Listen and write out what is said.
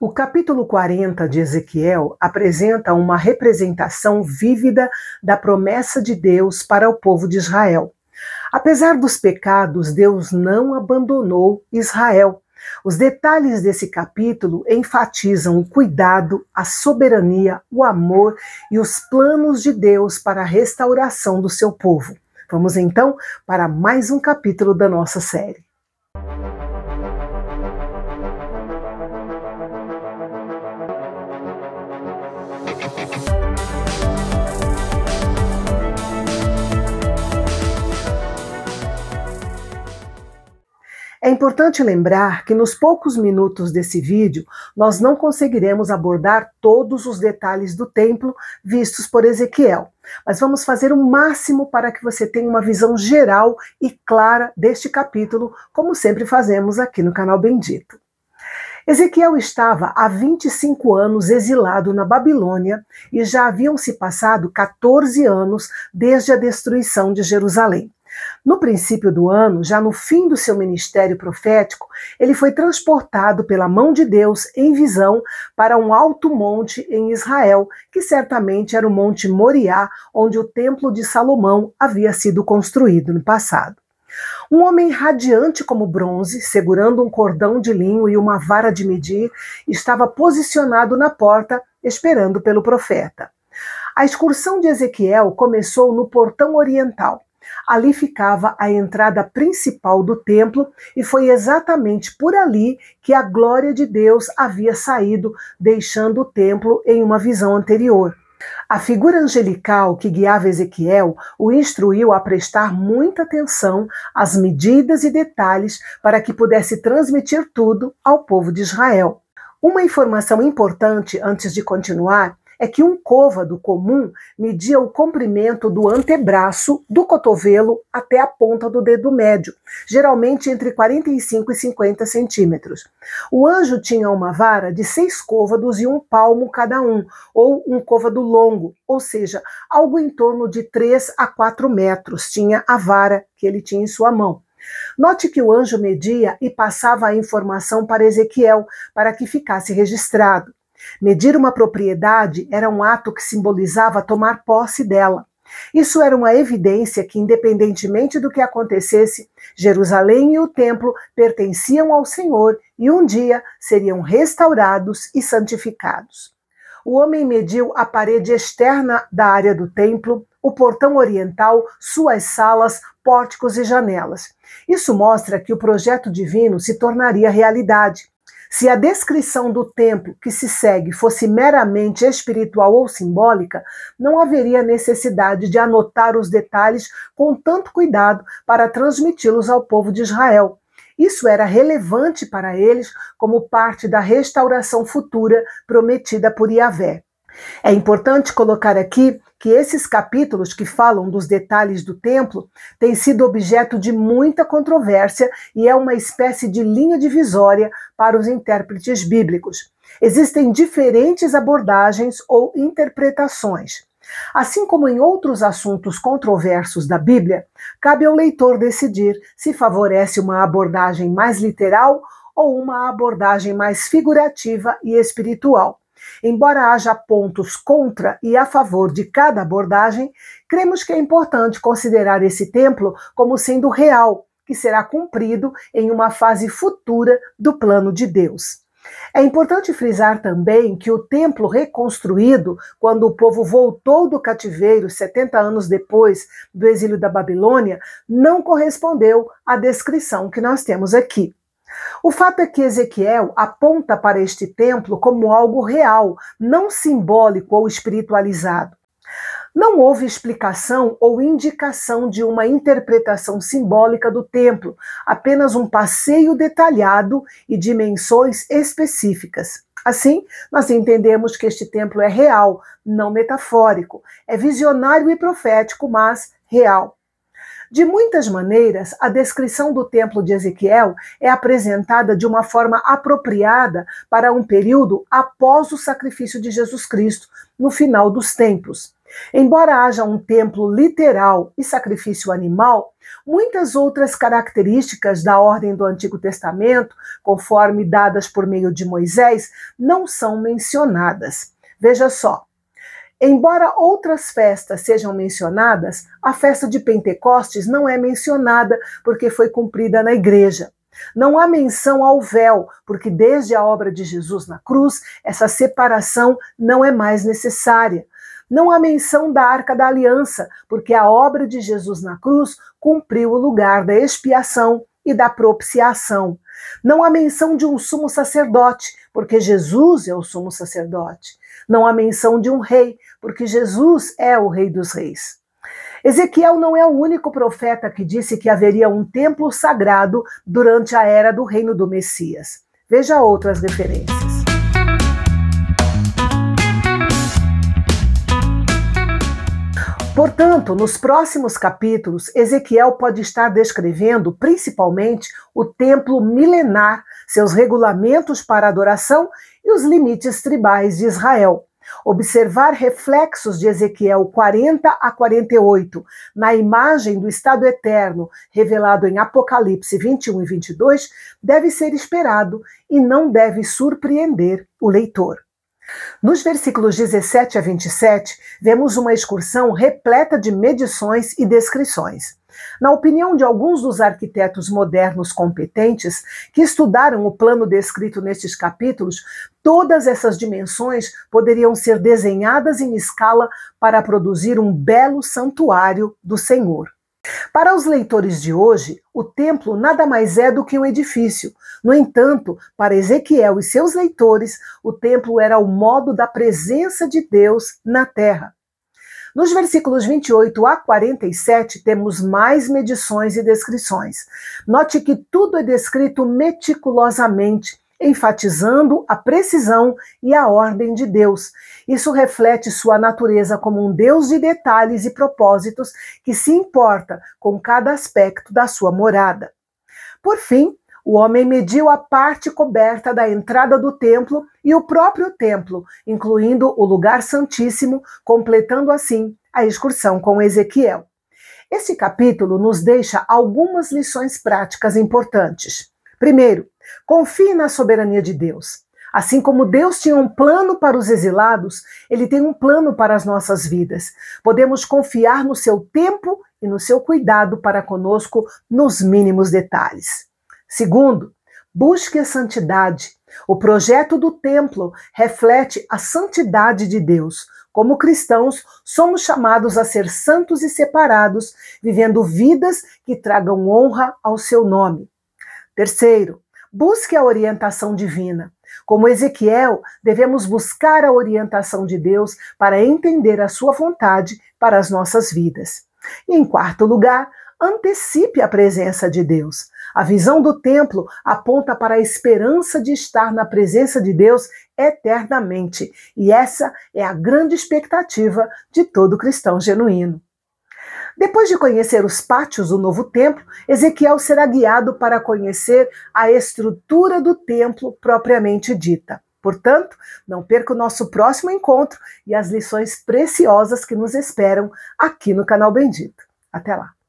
O capítulo 40 de Ezequiel apresenta uma representação vívida da promessa de Deus para o povo de Israel. Apesar dos pecados, Deus não abandonou Israel. Os detalhes desse capítulo enfatizam o cuidado, a soberania, o amor e os planos de Deus para a restauração do seu povo. Vamos então para mais um capítulo da nossa série. É importante lembrar que nos poucos minutos desse vídeo, nós não conseguiremos abordar todos os detalhes do templo vistos por Ezequiel, mas vamos fazer o máximo para que você tenha uma visão geral e clara deste capítulo, como sempre fazemos aqui no canal Bendito. Ezequiel estava há 25 anos exilado na Babilônia e já haviam se passado 14 anos desde a destruição de Jerusalém. No princípio do ano, já no fim do seu ministério profético, ele foi transportado pela mão de Deus em visão para um alto monte em Israel, que certamente era o Monte Moriá, onde o Templo de Salomão havia sido construído no passado. Um homem radiante como bronze, segurando um cordão de linho e uma vara de medir, estava posicionado na porta, esperando pelo profeta. A excursão de Ezequiel começou no portão oriental. Ali ficava a entrada principal do templo e foi exatamente por ali que a glória de Deus havia saído, deixando o templo em uma visão anterior. A figura angelical que guiava Ezequiel o instruiu a prestar muita atenção às medidas e detalhes para que pudesse transmitir tudo ao povo de Israel. Uma informação importante antes de continuar é que um côvado comum media o comprimento do antebraço, do cotovelo até a ponta do dedo médio, geralmente entre 45 e 50 centímetros. O anjo tinha uma vara de 6 côvados e 1 palmo cada um, ou um côvado longo, ou seja, algo em torno de 3 a 4 metros tinha a vara que ele tinha em sua mão. Note que o anjo media e passava a informação para Ezequiel, para que ficasse registrado. Medir uma propriedade era um ato que simbolizava tomar posse dela. Isso era uma evidência que, independentemente do que acontecesse, Jerusalém e o templo pertenciam ao Senhor e um dia seriam restaurados e santificados. O homem mediu a parede externa da área do templo, o portão oriental, suas salas, pórticos e janelas. Isso mostra que o projeto divino se tornaria realidade. Se a descrição do templo que se segue fosse meramente espiritual ou simbólica, não haveria necessidade de anotar os detalhes com tanto cuidado para transmiti-los ao povo de Israel. Isso era relevante para eles como parte da restauração futura prometida por Yahvé. É importante colocar aqui que esses capítulos que falam dos detalhes do templo têm sido objeto de muita controvérsia e é uma espécie de linha divisória para os intérpretes bíblicos. Existem diferentes abordagens ou interpretações. Assim como em outros assuntos controversos da Bíblia, cabe ao leitor decidir se favorece uma abordagem mais literal ou uma abordagem mais figurativa e espiritual. Embora haja pontos contra e a favor de cada abordagem, cremos que é importante considerar esse templo como sendo real, que será cumprido em uma fase futura do plano de Deus. É importante frisar também que o templo reconstruído, quando o povo voltou do cativeiro 70 anos depois do exílio da Babilônia, não correspondeu à descrição que nós temos aqui. O fato é que Ezequiel aponta para este templo como algo real, não simbólico ou espiritualizado. Não houve explicação ou indicação de uma interpretação simbólica do templo, apenas um passeio detalhado e dimensões específicas. Assim, nós entendemos que este templo é real, não metafórico, é visionário e profético, mas real. De muitas maneiras, a descrição do templo de Ezequiel é apresentada de uma forma apropriada para um período após o sacrifício de Jesus Cristo, no final dos tempos. Embora haja um templo literal e sacrifício animal, Muitas outras características da ordem do Antigo Testamento, conforme dadas por meio de Moisés, não são mencionadas. Veja só. Embora outras festas sejam mencionadas, a festa de Pentecostes não é mencionada porque foi cumprida na igreja. Não há menção ao véu, porque desde a obra de Jesus na cruz, essa separação não é mais necessária. Não há menção da Arca da Aliança, porque a obra de Jesus na cruz cumpriu o lugar da expiação e da propiciação. Não há menção de um sumo sacerdote, porque Jesus é o sumo sacerdote. Não há menção de um rei, porque Jesus é o Rei dos Reis. Ezequiel não é o único profeta que disse que haveria um templo sagrado durante a era do reino do Messias. Veja outras referências. Portanto, nos próximos capítulos, Ezequiel pode estar descrevendo principalmente o templo milenar, seus regulamentos para adoração e os limites tribais de Israel. Observar reflexos de Ezequiel 40 a 48 na imagem do estado eterno revelado em Apocalipse 21 e 22 deve ser esperado e não deve surpreender o leitor. Nos versículos 17 a 27, vemos uma excursão repleta de medições e descrições. Na opinião de alguns dos arquitetos modernos competentes que estudaram o plano descrito nestes capítulos, todas essas dimensões poderiam ser desenhadas em escala para produzir um belo santuário do Senhor. Para os leitores de hoje, o templo nada mais é do que um edifício. No entanto, para Ezequiel e seus leitores, o templo era o modo da presença de Deus na terra. Nos versículos 28 a 47, temos mais medições e descrições. Note que tudo é descrito meticulosamente, enfatizando a precisão e a ordem de Deus. Isso reflete sua natureza como um Deus de detalhes e propósitos que se importa com cada aspecto da sua morada. Por fim, o homem mediu a parte coberta da entrada do templo e o próprio templo, incluindo o lugar santíssimo, completando assim a excursão com Ezequiel. Esse capítulo nos deixa algumas lições práticas importantes. Primeiro, confie na soberania de Deus. Assim como Deus tinha um plano para os exilados, Ele tem um plano para as nossas vidas. Podemos confiar no seu tempo e no seu cuidado para conosco nos mínimos detalhes. Segundo, busque a santidade. O projeto do templo reflete a santidade de Deus. Como cristãos, somos chamados a ser santos e separados, vivendo vidas que tragam honra ao seu nome. Terceiro, busque a orientação divina. Como Ezequiel, devemos buscar a orientação de Deus para entender a sua vontade para as nossas vidas. E em quarto lugar, antecipe a presença de Deus. A visão do templo aponta para a esperança de estar na presença de Deus eternamente. E essa é a grande expectativa de todo cristão genuíno. Depois de conhecer os pátios do novo templo, Ezequiel será guiado para conhecer a estrutura do templo propriamente dita. Portanto, não perca o nosso próximo encontro e as lições preciosas que nos esperam aqui no Canal Bendito. Até lá!